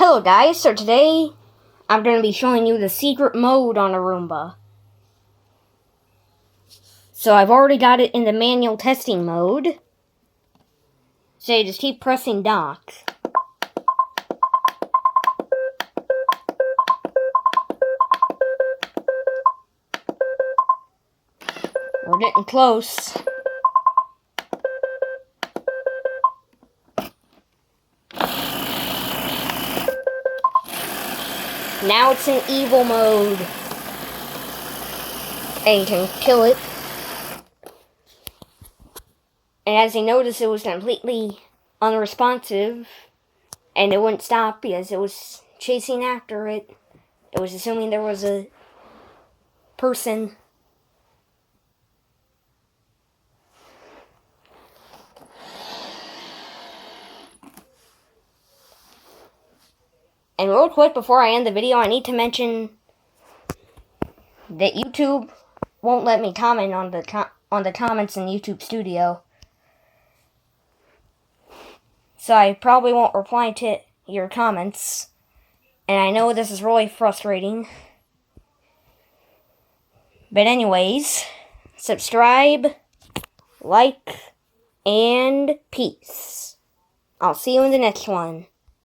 Hello guys, so today I'm going to be showing you the secret mode on a Roomba. So I've already got it in the manual testing mode. So you just keep pressing dock. We're getting close. Now it's in evil mode. And you can kill it. And as you notice, it was completely unresponsive. And it wouldn't stop because it was chasing after it. It was assuming there was a person. And real quick, before I end the video, I need to mention that YouTube won't let me comment on the comments in YouTube Studio. So I probably won't reply to your comments. And I know this is really frustrating. But anyways, subscribe, like, and peace. I'll see you in the next one.